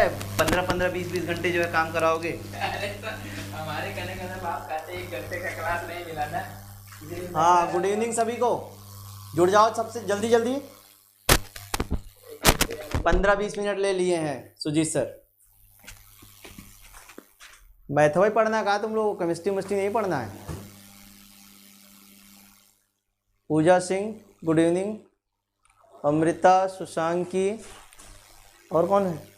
है 15-15 20-20 घंटे जो है काम कराओगे। अरे तो हमारे कहने का मतलब आप कहते 1 घंटे का क्लास नहीं मिला ना। हाँ, गुड इवनिंग सभी को, जुड़ जाओ सबसे जल्दी जल्दी। 15-20 मिनट ले लिए हैं सुजीत सर। मैथ वही पढ़ना कहा तुम लोग, केमिस्ट्री मिस्ट्री नहीं पढ़ना है। पूजा सिंह गुड इवनिंग, अमृता, सुशांकी, और कौन है?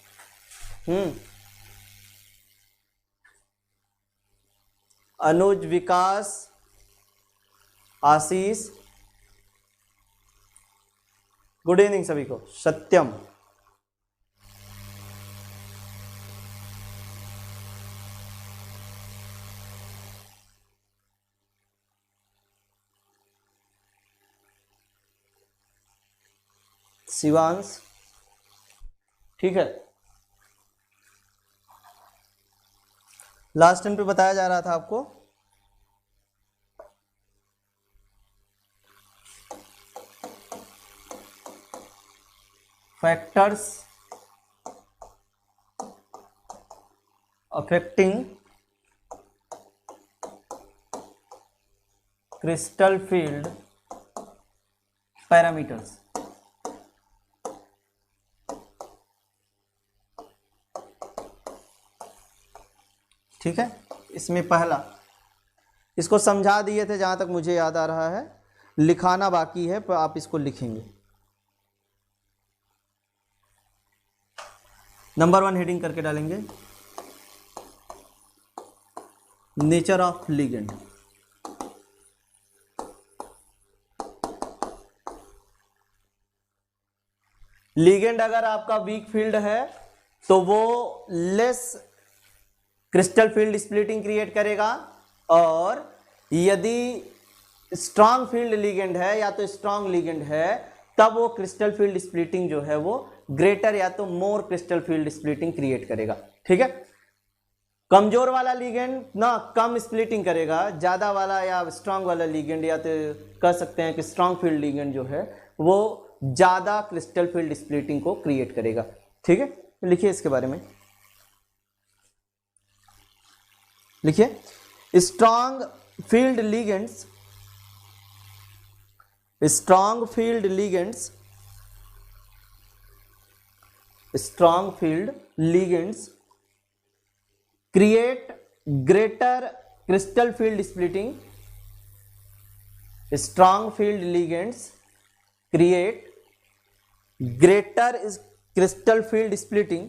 अनुज, विकास, आशीष, गुड इवनिंग सभी को। सत्यम, शिवांश, ठीक है। लास्ट टाइम पे बताया जा रहा था आपको factors affecting crystal field parameters. ठीक है, इसमें पहला इसको समझा दिए थे जहां तक मुझे याद आ रहा है, लिखाना बाकी है पर आप इसको लिखेंगे। नंबर 1 हेडिंग करके डालेंगे, नेचर ऑफ लिगेंड। लिगेंड अगर आपका वीक फील्ड है तो वो less crystal field splitting create करेगा, और यदि स्ट्रांग फील्ड लिगेंड है या तो स्ट्रांग लिगेंड है तब वो क्रिस्टल फील्ड स्प्लिटिंग जो है वो ग्रेटर या तो मोर क्रिस्टल फील्ड स्प्लिटिंग क्रिएट करेगा। ठीक है, कमजोर वाला लिगेंड ना कम स्प्लिटिंग करेगा, ज्यादा वाला या स्ट्रांग वाला लिगेंड या तो कह सकते हैं कि स्ट्रांग फील्ड लिगेंड जो है वो ज्यादा क्रिस्टल फील्ड स्प्लिटिंग को क्रिएट करेगा। ठीक है, लिखिए इसके बारे में, लिखिए strong field ligands, strong field ligands, strong field ligands create greater crystal field splitting. Strong field ligands create greater crystal field splitting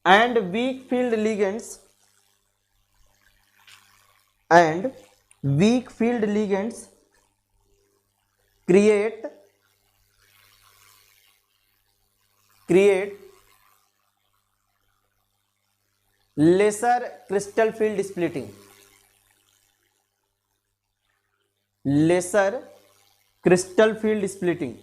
and weak field ligands create lesser crystal field splitting, lesser crystal field splitting।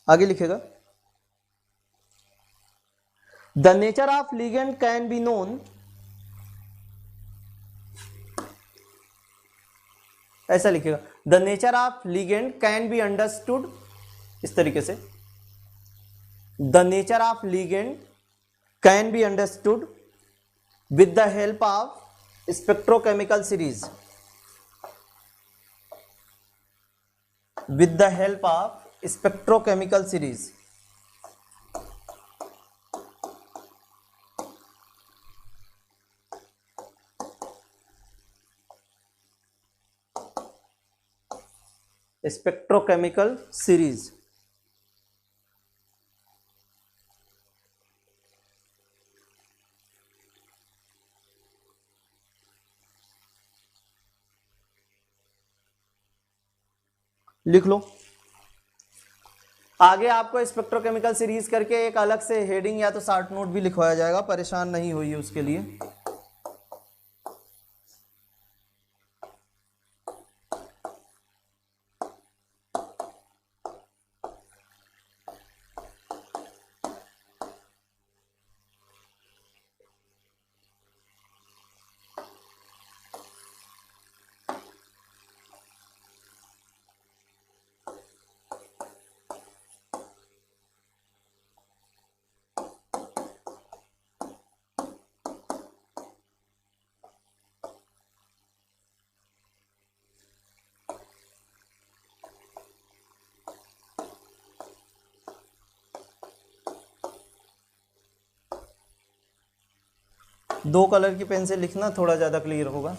आगे लिखेगा, the nature of ligand can be known, ऐसा लिखेगा, the nature of ligand can be understood, इस तरीके से, the nature of ligand can be understood with the help of spectrochemical series, with the help of spectrochemical series। spectrochemical series लिख लो। आगे आपको spectrochemical series करके एक अलग से हेडिंग या तो शॉर्ट नोट भी लिखवाया जाएगा, परेशान नहीं होइए उसके लिए। दो कलर की पेन से लिखना थोड़ा ज़्यादा क्लियर होगा।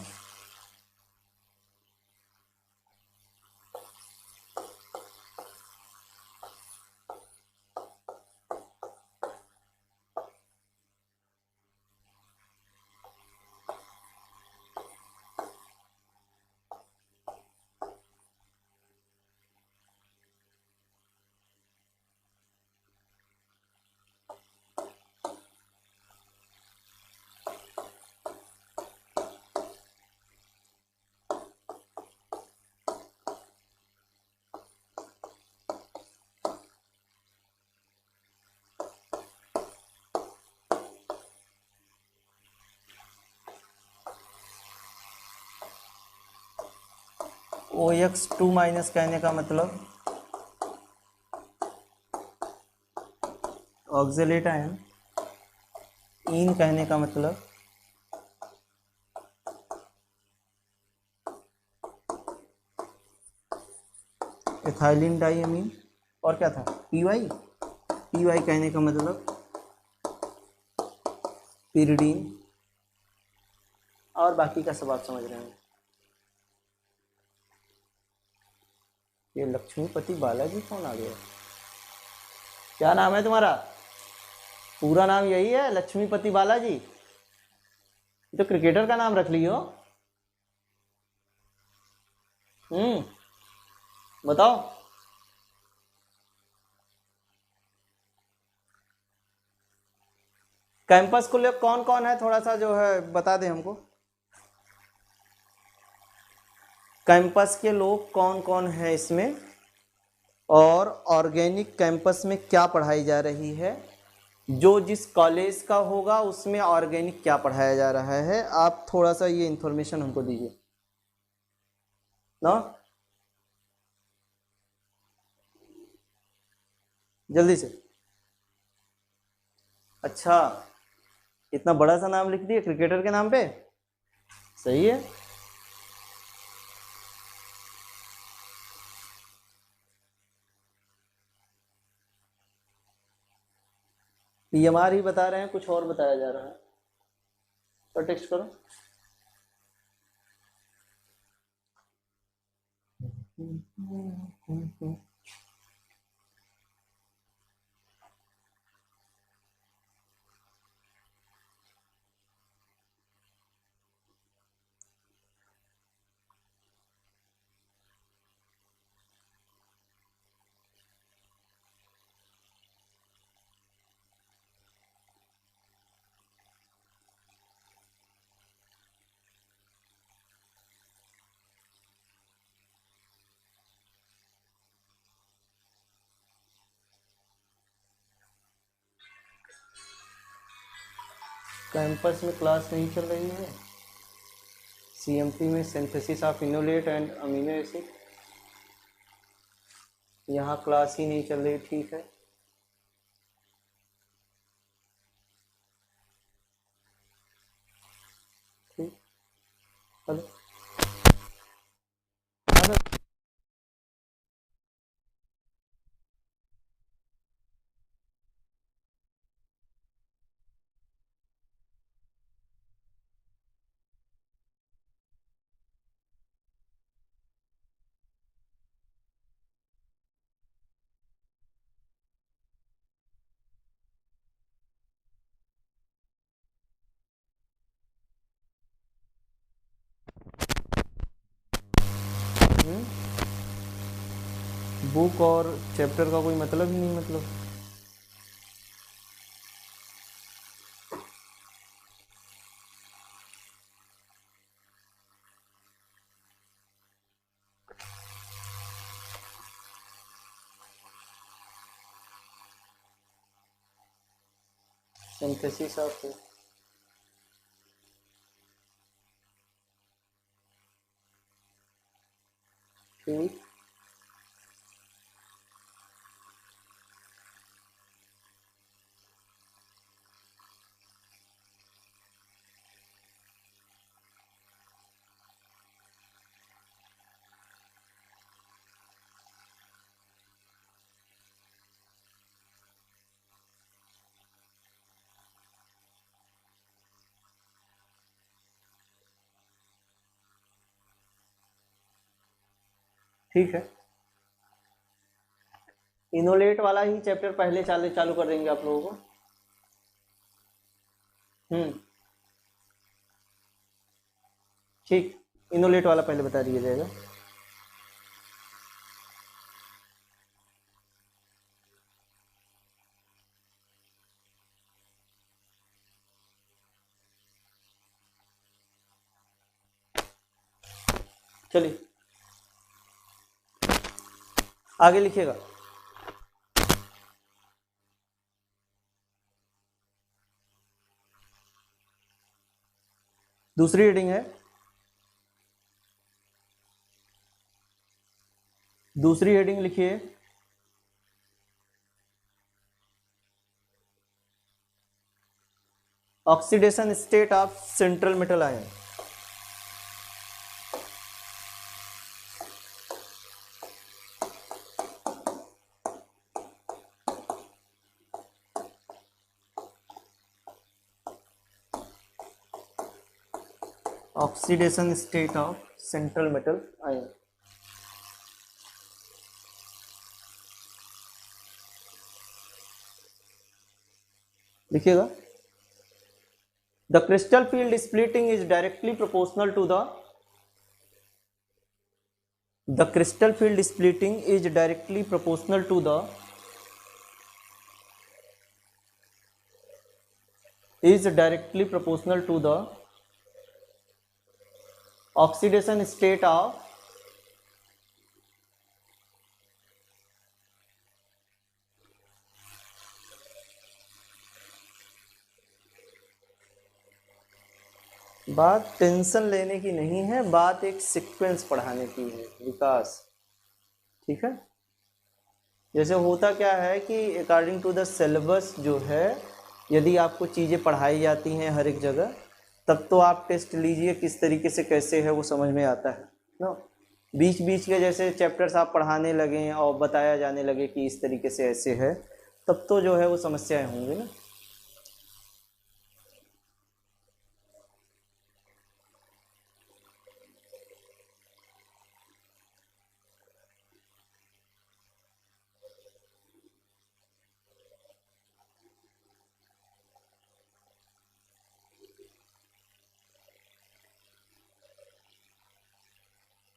OX2 माइनस कहने का मतलब ऑक्जेलेट आयन, इन कहने का मतलब एथाइलिन डाइअमीन, और क्या था PY, PY कहने का मतलब पिरिडीन, और बाकी का सब आप समझ रहे हैं। ये लक्ष्मीपति बालाजी कौन आ गया? क्या नाम है तुम्हारा? पूरा नाम यही है लक्ष्मीपति बालाजी? तो क्रिकेटर का नाम रख लियो। बताओ। कैंपस को लेकर कौन कौन है, थोड़ा सा जो है बता दे हमको। कैंपस के लोग कौन कौन है इसमें, और ऑर्गेनिक कैंपस में क्या पढ़ाई जा रही है, जो जिस कॉलेज का होगा उसमें ऑर्गेनिक क्या पढ़ाया जा रहा है, आप थोड़ा सा ये इंफॉर्मेशन हमको दीजिए ना, जल्दी से। अच्छा, इतना बड़ा सा नाम लिख दिया क्रिकेटर के नाम पे, सही है। PMR ही बता रहे हैं, कुछ और बताया जा रहा है, तो टेक्स्ट करो। कैंपस में क्लास नहीं चल रही है, CMP में synthesis of enolate and amino acid, यहाँ क्लास ही नहीं चल रही, ठीक है। ठीक, हेलो हेलो। बुक और चैप्टर का कोई मतलब ही नहीं, मतलब सिंथेसिस ऑफ, ठीक। ठीक है, इनोलेट वाला ही चैप्टर पहले चालू कर देंगे आप लोगों को। ठीक, इनोलेट वाला पहले बता दिया जाएगा। चलिए आगे लिखिएगा। दूसरी हेडिंग है, दूसरी हेडिंग लिखिए, oxidation state of central metal ion. Oxidation state of central metal ion. लिखिएगा, the crystal field splitting is directly proportional to the crystal field splitting is directly proportional to the oxidation state of बात tension लेने की नहीं है, बात एक sequence पढ़ाने की है विकास। ठीक है, जैसे होता क्या है कि अकॉर्डिंग टू द सिलेबस जो है, यदि आपको चीज़ें पढ़ाई जाती हैं हर एक जगह, तब तो आप टेस्ट लीजिए किस तरीके से कैसे है वो समझ में आता है ना। बीच बीच के जैसे चैप्टर्स आप पढ़ाने लगें और बताया जाने लगे कि इस तरीके से ऐसे है, तब तो जो है वो समस्याएं होंगी ना।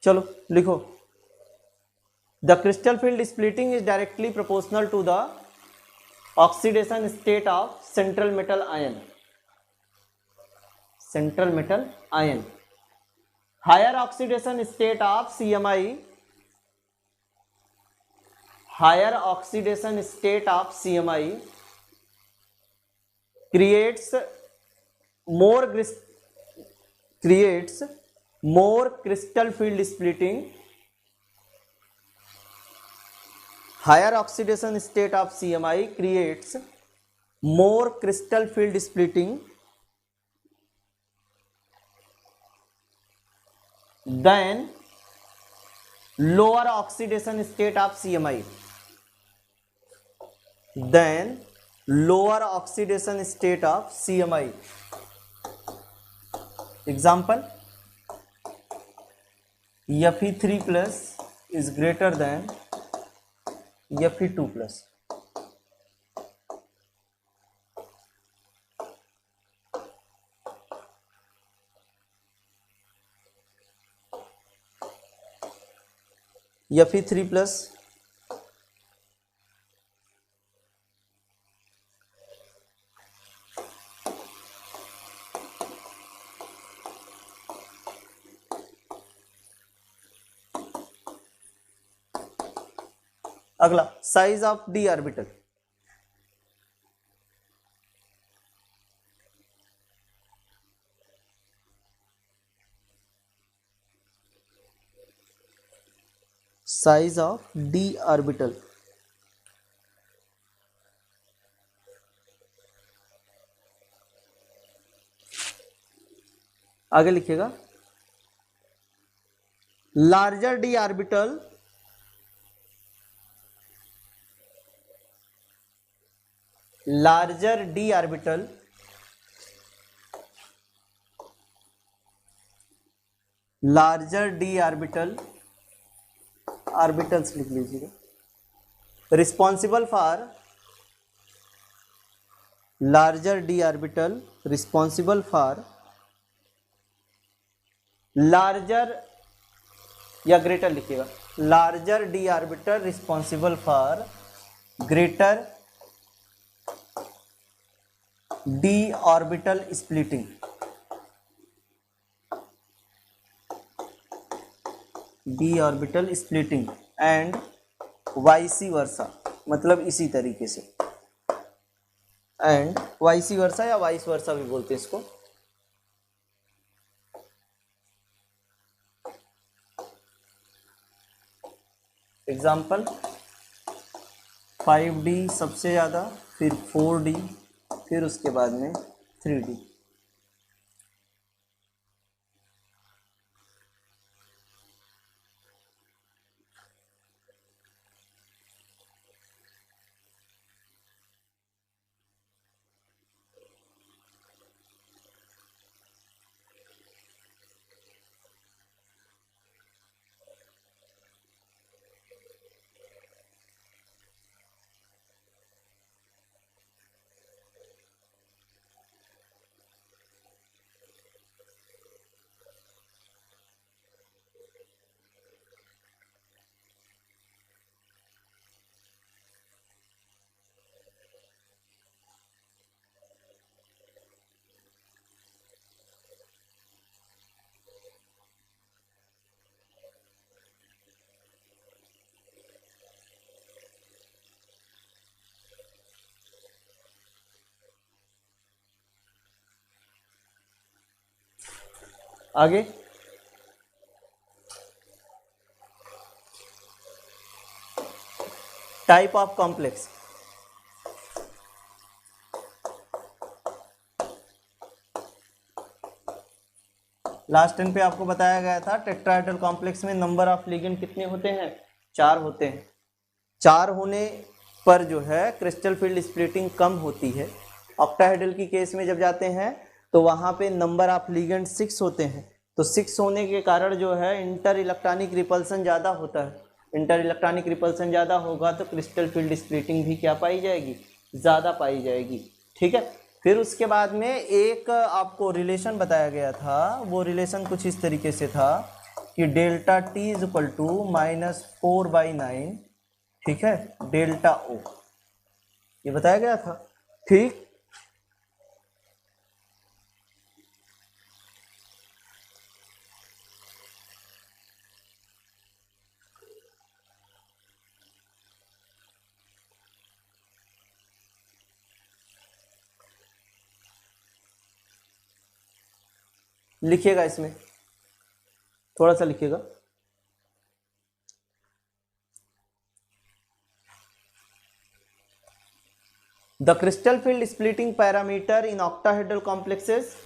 चलो लिखो, the crystal field splitting is directly proportional to the oxidation state of central metal ion. Central metal ion, higher oxidation state of CMI, higher oxidation state of CMI creates more crystal field splitting. Higher oxidation state of CMI creates more crystal field splitting than lower oxidation state of CMI. Then lower oxidation state of CMI. Example, Fe3 plus is greater than Fe2 plus. Fe3 plus अगला, size of d orbital. Size of d orbital, आगे लिखिएगा, larger d orbital larger d orbital orbitals लिख लीजिएगा, responsible for larger D orbital, responsible for larger या greater लिखिएगा, larger D orbital responsible for greater D orbital splitting, D orbital splitting and vice versa, मतलब इसी तरीके से, and vice वर्सा या vice versa भी बोलते हैं इसको। एग्जाम्पल 5D सबसे ज़्यादा, फिर 4D, फिर उसके बाद में 3D। आगे type of complex, last time पे आपको बताया गया था टेट्राहेड्रल कॉम्प्लेक्स में नंबर ऑफ लिगेंड कितने होते हैं, 4 होते हैं। 4 होने पर जो है क्रिस्टल फील्ड स्प्लिटिंग कम होती है। ऑक्टाहेड्रल की केस में जब जाते हैं तो वहाँ पे नंबर ऑफ लिगेंड 6 होते हैं, तो 6 होने के कारण जो है इंटर इलेक्ट्रॉनिक रिपल्सन ज़्यादा होता है। इंटर इलेक्ट्रॉनिक रिपल्सन ज़्यादा होगा तो क्रिस्टल फील्ड स्प्लिटिंग भी क्या पाई जाएगी, ज़्यादा पाई जाएगी। ठीक है, फिर उसके बाद में एक आपको रिलेशन बताया गया था, वो रिलेशन कुछ इस तरीके से था कि delta T is equal to -4/9, ठीक है, डेल्टा ओ, ये बताया गया था। ठीक, लिखिएगा इसमें, थोड़ा सा लिखिएगा। The crystal field splitting parameter in octahedral complexes,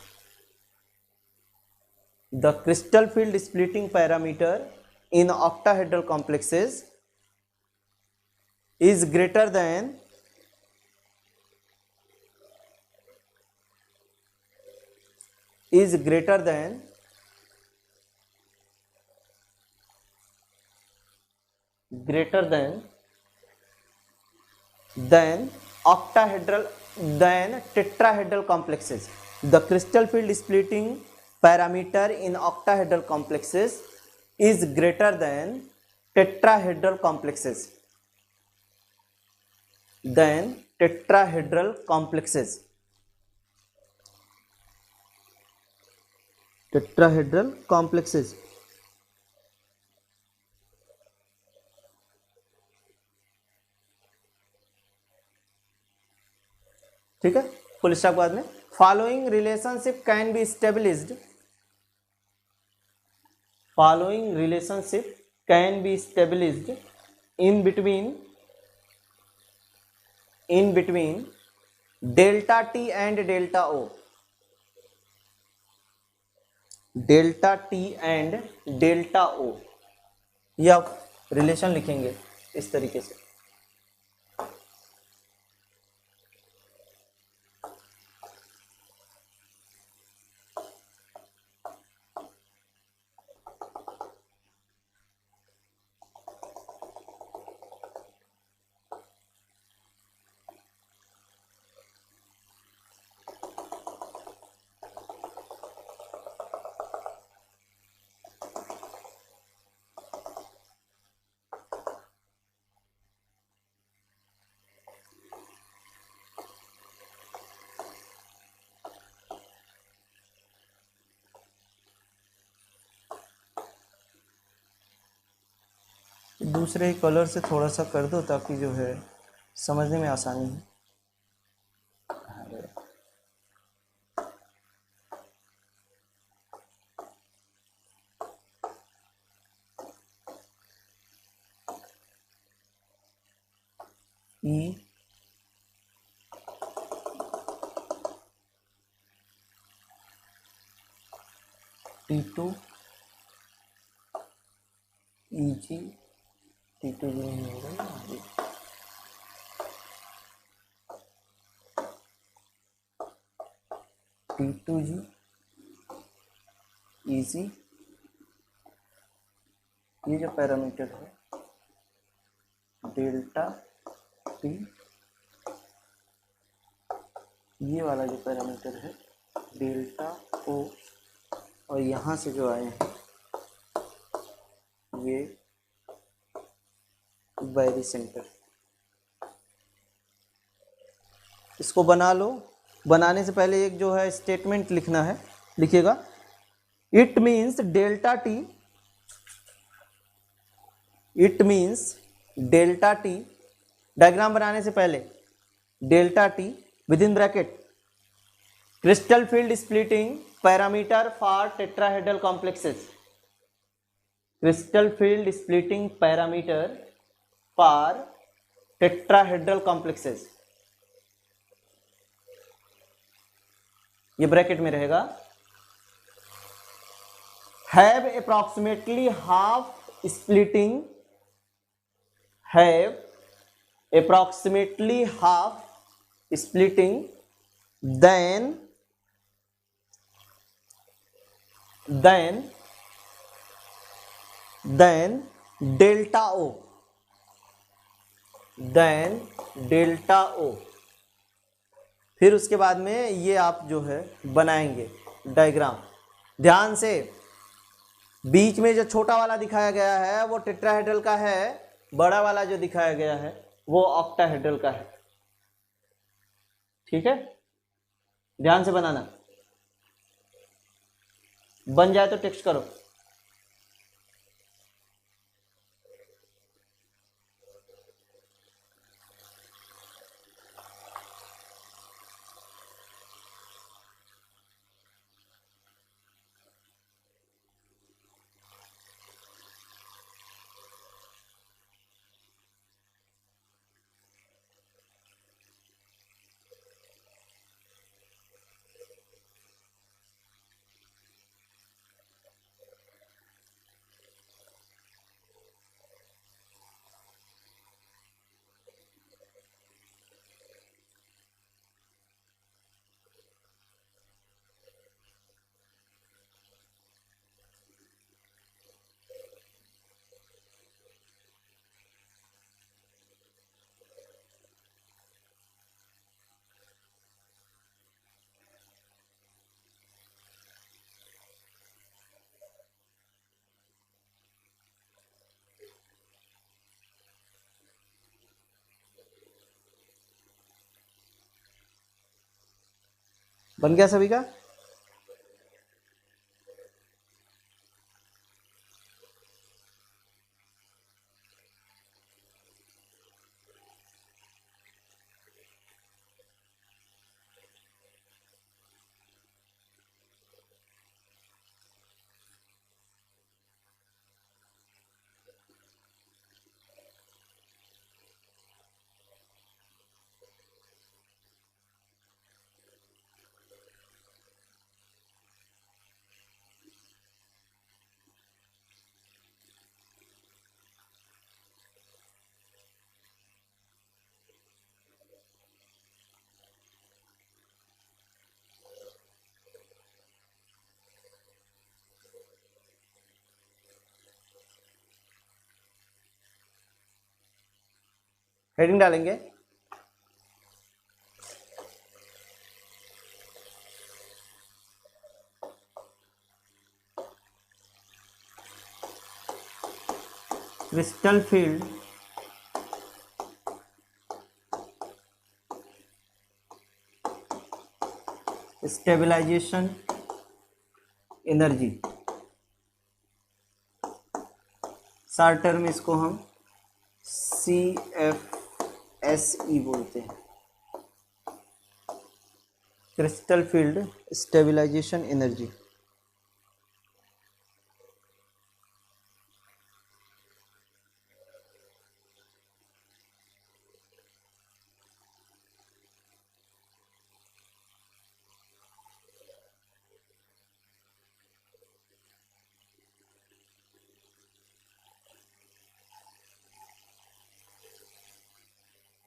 the crystal field splitting parameter in octahedral complexes is greater than octahedral than tetrahedral complexes. The crystal field splitting parameter in octahedral complexes is greater than tetrahedral complexes. Tetrahedral complexes. ठीक है, full stop बाद में following relationship can be established, following relationship can be established in between delta t and delta o, delta T and delta O, या relation लिखेंगे इस तरीके से। दूसरे ही कलर से थोड़ा सा कर दो ताकि जो है समझने में आसानी हो। ई T2 EG T2 जी नहीं होगा ना आगे। T2G EG ये जो पैरामीटर है डेल्टा T, ये वाला जो पैरामीटर है डेल्टा O, और यहाँ से जो आए हैं ये बायरी सेंटर। इसको बना लो। बनाने से पहले एक जो है स्टेटमेंट लिखना है, लिखिएगा it means delta T, it means delta T, diagram बनाने से पहले delta T with in bracket crystal field splitting parameter for tetrahedral complexes, crystal field splitting parameter for tetrahedral complexes, ये ब्रैकेट में रहेगा। Have approximately half splitting, have approximately half splitting then delta O, then delta O। फिर उसके बाद में ये आप जो है बनाएंगे डायग्राम। ध्यान से, बीच में जो छोटा वाला दिखाया गया है वो टेट्राहेड्रल का है, बड़ा वाला जो दिखाया गया है वो ऑक्टाहेड्रल का है। ठीक है, ध्यान से बनाना, बन जाए तो टेक्स्ट करो। बन गया सभी का? हेडिंग डालेंगे। Crystal field stabilisation energy, short term इसको हम CFSE बोलते हैं, क्रिस्टल फील्ड स्टेबलाइजेशन एनर्जी।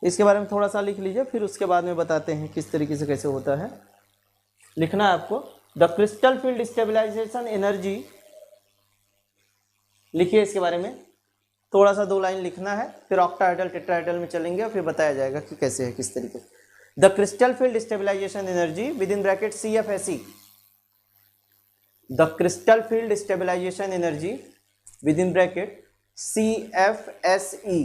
इसके बारे में थोड़ा सा लिख लीजिए, फिर उसके बाद में बताते हैं किस तरीके से कैसे होता है। लिखना है आपको, the crystal field stabilisation energy, लिखिए इसके बारे में थोड़ा सा 2 लाइन लिखना है, फिर ऑक्टाहेड्रल टेट्राहेड्रल में चलेंगे और फिर बताया जाएगा कि कैसे है, किस तरीके से। The crystal field stabilisation energy with in bracket CFSE, the crystal field stabilisation energy with in bracket CFSE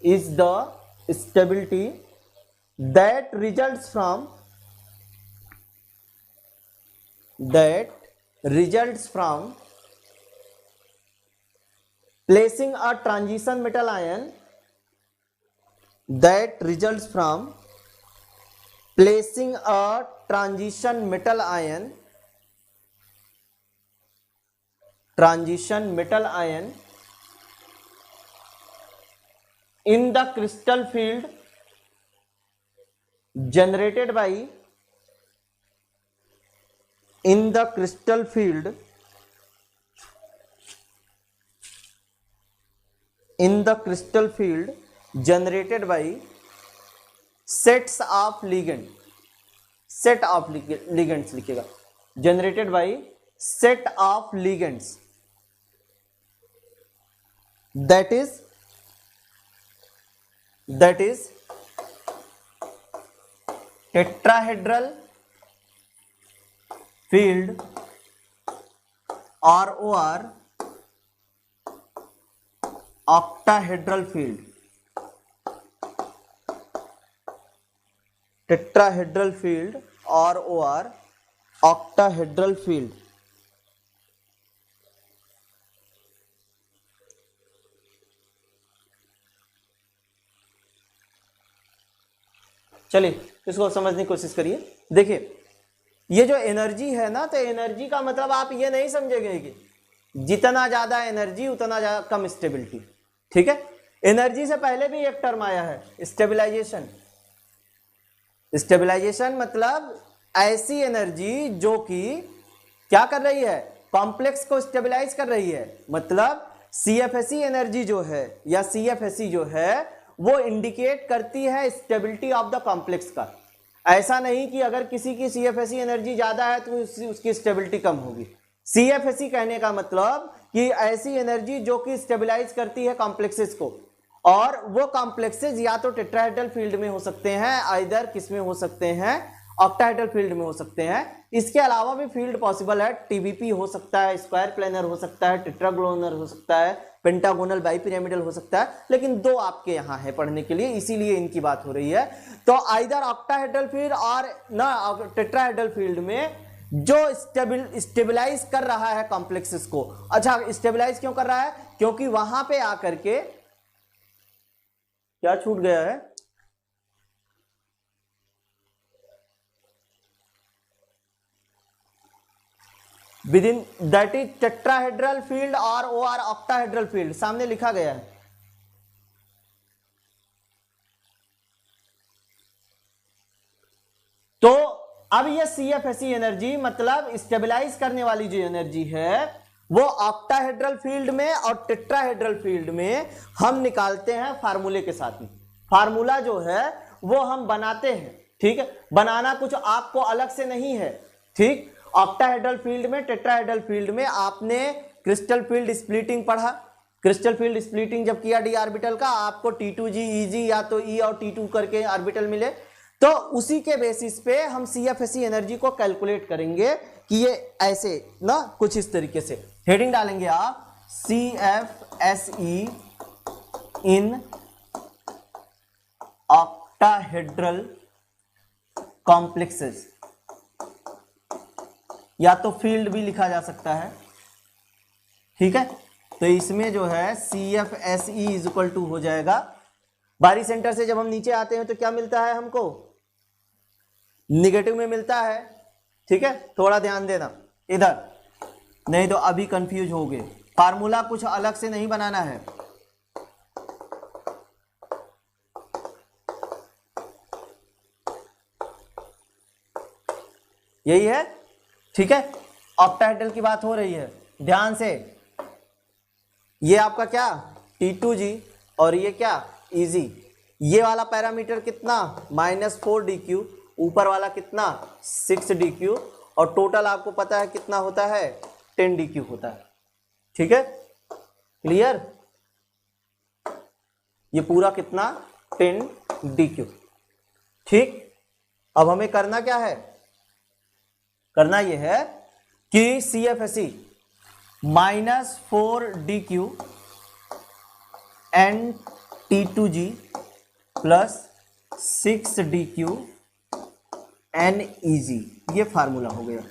is the stability that results from placing a transition metal ion in the crystal field generated by sets of ligands लिखेगा, generated by set of ligands, that is tetrahedral field or octahedral field, tetrahedral field or octahedral field। चलिए इसको समझने की कोशिश करिए। देखिए ये जो एनर्जी है ना, तो एनर्जी का मतलब आप ये नहीं समझेंगे कि जितना ज्यादा एनर्जी उतना ज्यादा कम स्टेबिलिटी, ठीक है। एनर्जी से पहले भी एक टर्म आया है स्टेबलाइजेशन। स्टेबलाइजेशन मतलब ऐसी एनर्जी जो कि क्या कर रही है, कॉम्प्लेक्स को स्टेबलाइज कर रही है। मतलब CFSE एनर्जी जो है या CFSE जो है वो इंडिकेट करती है स्टेबिलिटी ऑफ द कॉम्प्लेक्स का। ऐसा नहीं कि अगर किसी की CFSE एनर्जी ज्यादा है तो उसकी स्टेबिलिटी कम होगी। CFSE कहने का मतलब कि ऐसी एनर्जी जो कि स्टेबलाइज करती है कॉम्प्लेक्सेस को, और वो कॉम्प्लेक्सेस या तो टेट्राहेड्रल फील्ड में हो सकते हैं, आइदर किस में हो सकते हैं, ऑक्टाहेड्रल फील्ड में हो सकते हैं। इसके अलावा भी फील्ड पॉसिबल है, TBP हो सकता है, स्क्वायर प्लेनर हो सकता है, टेट्राग्लोनर हो सकता है, पेंटागोनल बाइपिरामिडल हो सकता है, लेकिन 2 आपके यहाँ है पढ़ने के लिए, इसीलिए इनकी बात हो रही है। तो आइदर ऑक्टाहेड्रल फील्ड और ना टेट्राहेड्रल फील्ड में जो स्टेबलाइज कर रहा है कॉम्प्लेक्सेस को। अच्छा, स्टेबलाइज क्यों कर रहा है, क्योंकि वहां पे आकर के क्या छूट गया है, with in that is tetrahedral field और ऑक्टाहेड्रल फील्ड, सामने लिखा गया है। तो अब ये CFSE एनर्जी मतलब स्टेबलाइज करने वाली जो एनर्जी है वो ऑक्टाहेड्रल फील्ड में और टेट्राहेड्रल फील्ड में हम निकालते हैं फार्मूले के साथ में। फार्मूला जो है वो हम बनाते हैं, ठीक है। बनाना कुछ आपको अलग से नहीं है, ठीक। ऑक्टाहेड्रल फील्ड में, टेट्राहेड्रल फील्ड में आपने क्रिस्टल फील्ड स्प्लिटिंग पढ़ा। क्रिस्टल फील्ड स्प्लिटिंग जब किया d ऑर्बिटल का, आपको T2g EG या तो E और T2 करके ऑर्बिटल मिले, तो उसी के बेसिस पे हम CFSE एनर्जी को कैलकुलेट करेंगे कि ये ऐसे ना कुछ इस तरीके से हेडिंग डालेंगे आप, CFSE इन ऑक्टाहेड्रल कॉम्प्लेक्सेस, या तो फील्ड भी लिखा जा सकता है, ठीक है। तो इसमें जो है CFSE इज इक्वल टू हो जाएगा, बारी सेंटर से जब हम नीचे आते हैं तो क्या मिलता है हमको, निगेटिव में मिलता है, ठीक है। थोड़ा ध्यान देना इधर, नहीं तो अभी कंफ्यूज हो गए। फार्मूला कुछ अलग से नहीं बनाना है, यही है, ठीक है। ऑक्टाहेड्रल की बात हो रही है, ध्यान से। ये आपका क्या T2G और ये क्या EG, ये वाला पैरामीटर कितना -4dq, ऊपर वाला कितना 6dq, और टोटल आपको पता है कितना होता है 10dq होता है, ठीक है। क्लियर, ये पूरा कितना 10dq, ठीक। अब हमें करना क्या है, करना ये है कि CFSE -4dq and T2G plus 6dq and EG, ये फार्मूला हो गया,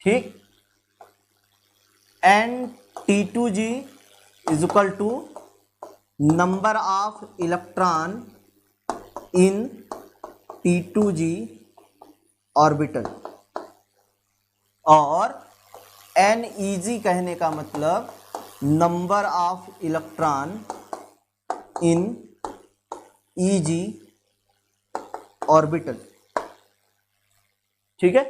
ठीक। and T2G is equal to number of electron in T2G orbital, और NEG कहने का मतलब number of electron in EG orbital, ठीक है।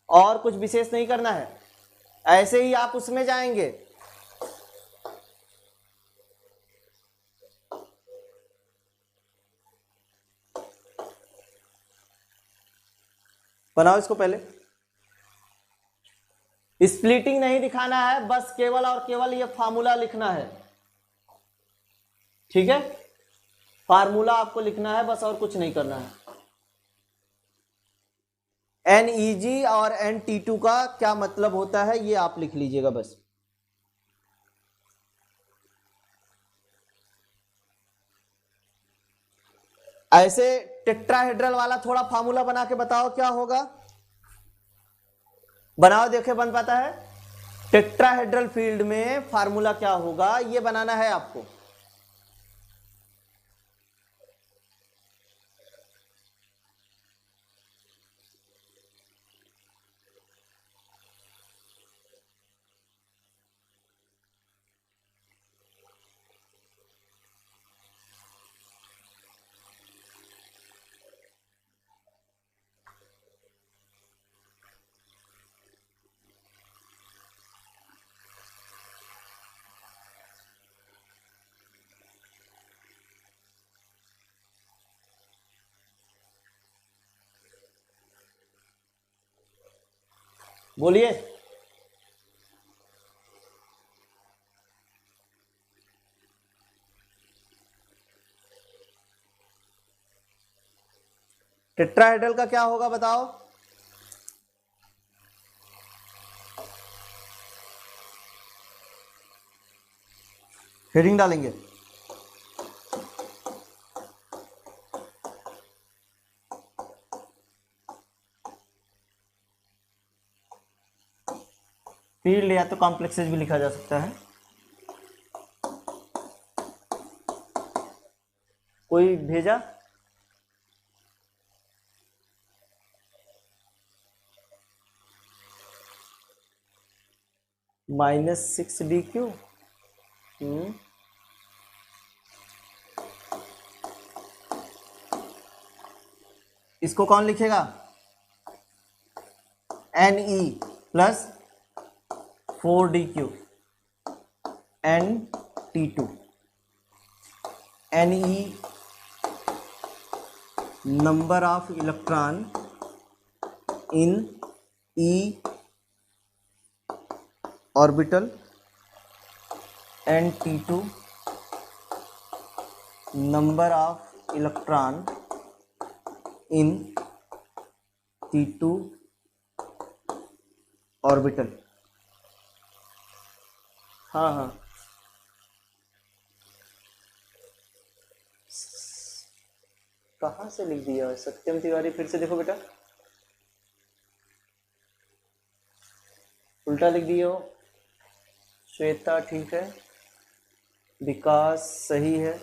और कुछ विशेष नहीं करना है, ऐसे ही आप उसमें जाएंगे। बनाओ इसको पहले, स्प्लिटिंग नहीं दिखाना है, बस केवल और केवल ये फार्मूला लिखना है, ठीक है। फार्मूला आपको लिखना है बस, और कुछ नहीं करना है। NEG और NT2 का क्या मतलब होता है ये आप लिख लीजिएगा बस। ऐसे टेट्राहेड्रल वाला थोड़ा फार्मूला बना के बताओ क्या होगा, बनाओ देखे बन पाता है। टेट्राहेड्रल फील्ड में फार्मूला क्या होगा ये बनाना है आपको। बोलिए। टेट्राहेड्रल का क्या होगा बताओ। हेडिंग डालेंगे। फील्ड या तो कॉम्प्लेक्सेस भी लिखा जा सकता है। कोई भेजा? -6dq। इसको कौन लिखेगा? Ne plus 4dq and T2। Ne number of electron in E orbital and T2 number of electron in T2 orbital. हाँ हाँ कहाँ से लिख दिया सत्यम तिवारी? फिर से देखो बेटा, उल्टा लिख दिए हो। श्वेता ठीक है, विकास सही है,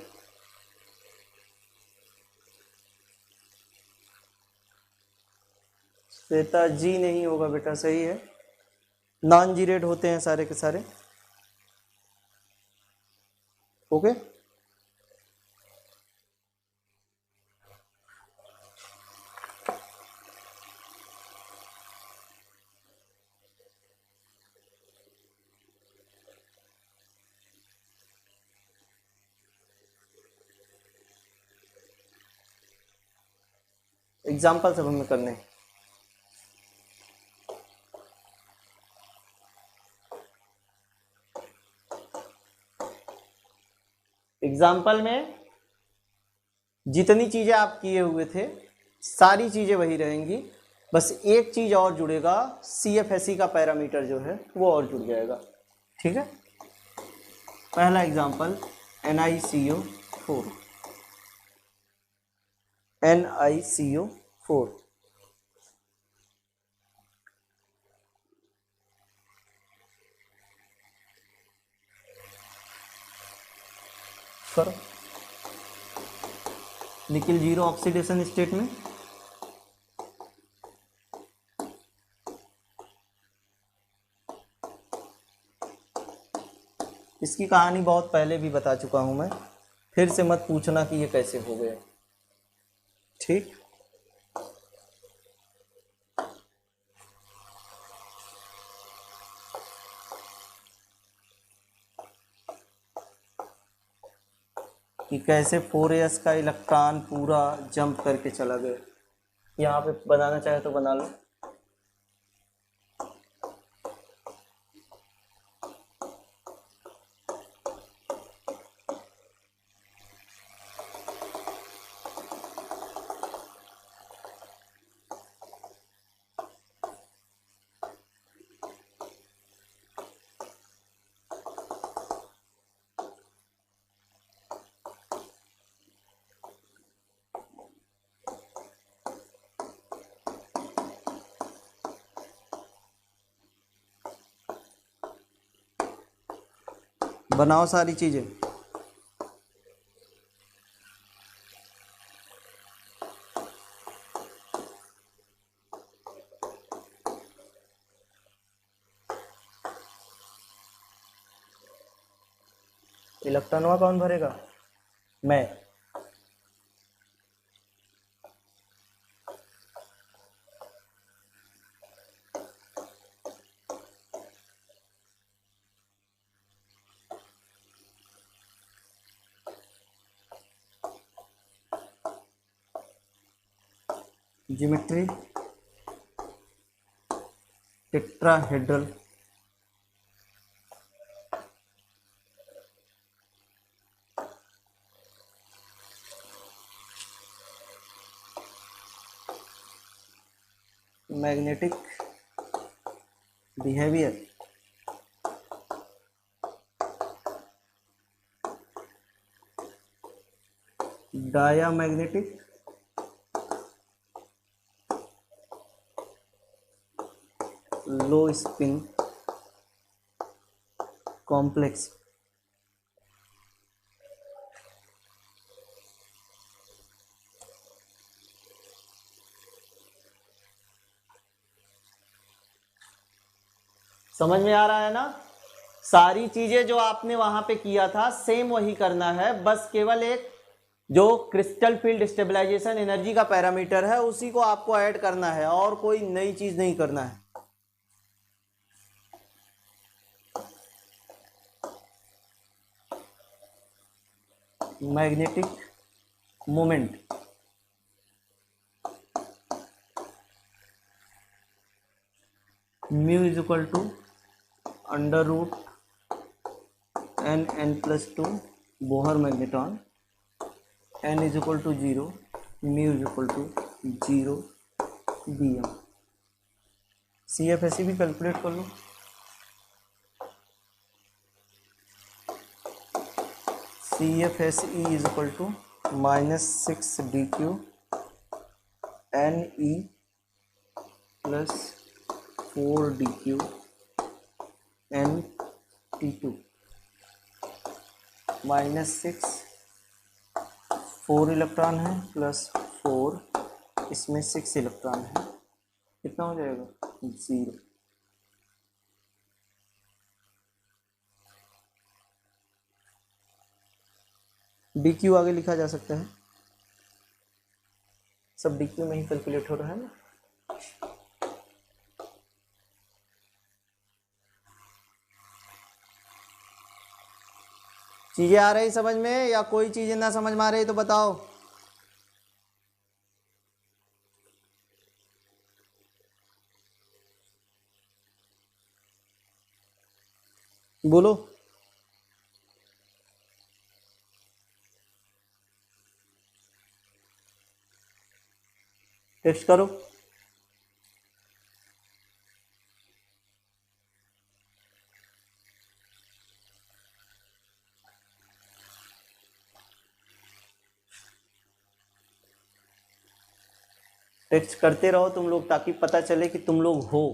श्वेता जी नहीं होगा बेटा, सही है। नॉन जीरेड होते हैं सारे के सारे। ओके, एग्जाम्पल सब हमें करने हैं। एग्जाम्पल में जितनी चीजें आप किए हुए थे सारी चीजें वही रहेंगी, बस एक चीज और जुड़ेगा, CFSE का पैरामीटर जो है वो और जुड़ जाएगा। ठीक है, पहला एग्जाम्पल NiCO4। NiCO4 करो, निकिल जीरो ऑक्सीडेशन स्टेट में। इसकी कहानी बहुत पहले भी बता चुका हूं मैं, फिर से मत पूछना कि ये कैसे हो गया। ठीक, कि कैसे 4s का इलेक्ट्रॉन पूरा जंप करके चला गया। यहाँ पे बनाना चाहे तो बना लो। बनाओ सारी चीजें। इलेक्ट्रॉनवा कौन भरेगा? मैं। Geometry tetrahedral, magnetic behaviour, diamagnetic लो स्पिन कॉम्प्लेक्स, समझ में आ रहा है ना? सारी चीजें जो आपने वहां पे किया था सेम वही करना है, बस केवल एक जो क्रिस्टल फील्ड स्टेबलाइजेशन एनर्जी का पैरामीटर है उसी को आपको ऐड करना है, और कोई नई चीज नहीं करना है। Magnetic moment, mu is equal to under root n+2 Bohr magneton, n is equal to 0, mu is equal to 0 Bm। CFSE भी कैलकुलेट कर लो। CFSE is equal to -6 dq Ne plus 4 dq Nt2 -6 4 electron है plus 4 इसमें 6 electron है, कितना हो जाएगा 0। dq आगे लिखा जा सकता है, सब dq में ही कैलकुलेट हो रहा है ना। चीजें आ रही समझ में, या कोई चीजें ना समझ में आ रही तो बताओ। बोलो। टेक्स्ट करो। टेक्स्ट करते रहो तुम लोग, ताकि पता चले कि तुम लोग हो।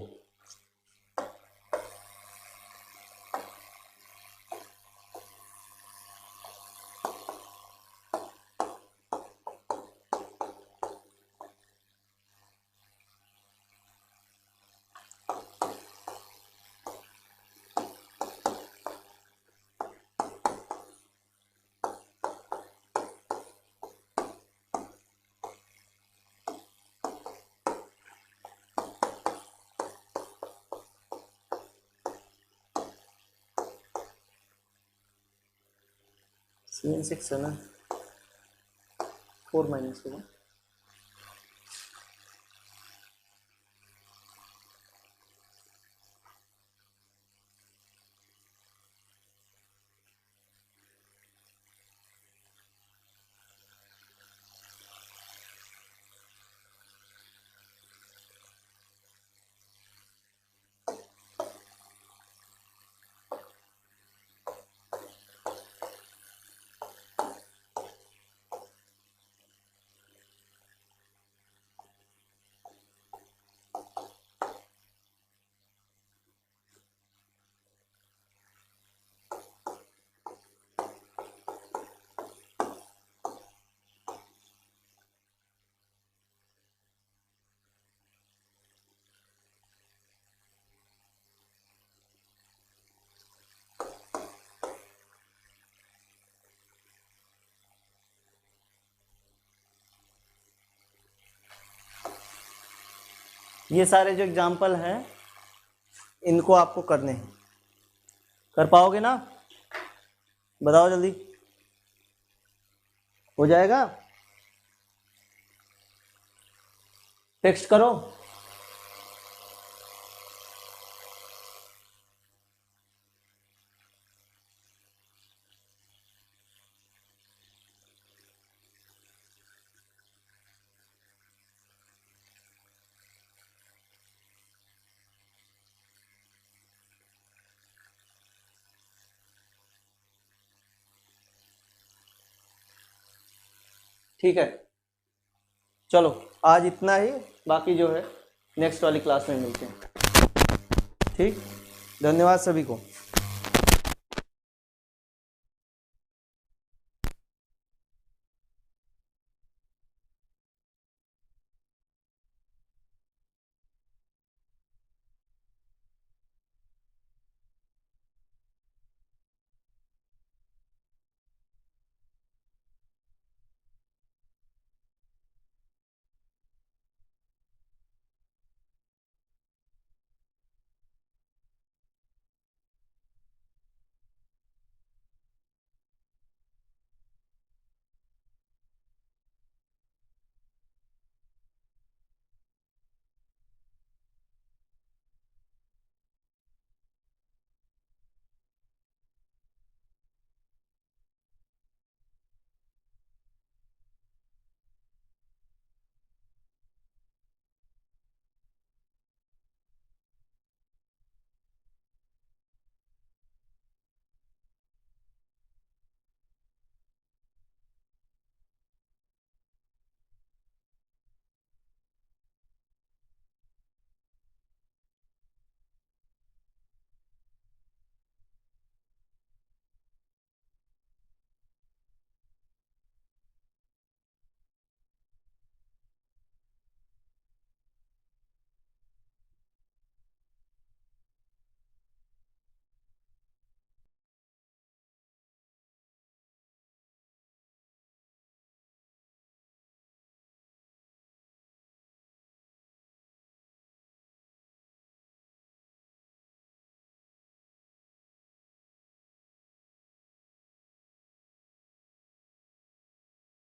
CN6 है ना, 4 माइनस होगा। ये सारे जो एग्जाम्पल हैं इनको आपको करने हैं, कर पाओगे ना? बताओ जल्दी, हो जाएगा? टेक्स्ट करो। ठीक है, चलो आज इतना ही, बाकी जो है नेक्स्ट वाली क्लास में मिलते हैं। ठीक, धन्यवाद सभी को।